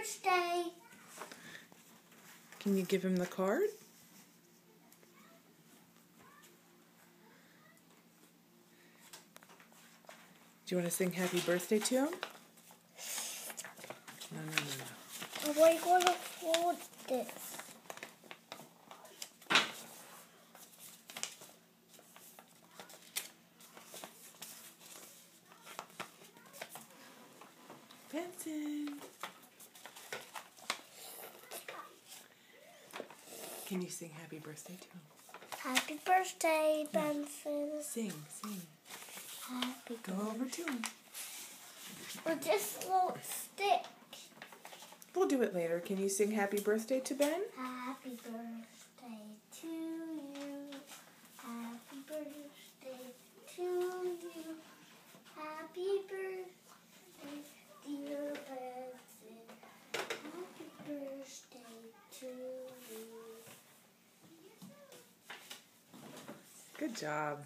birthday. Can you give him the card? Do you want to sing happy birthday to him? No. We're going to fold this. Benson. Can you sing happy birthday to him? Happy birthday, Benson. Sing. Happy Go over to him. With this little stick. We'll do it later. Can you sing happy birthday to Ben? Happy birthday to you. Happy birthday to you. Happy birthday, dear Benson. Happy birthday to you. Good job.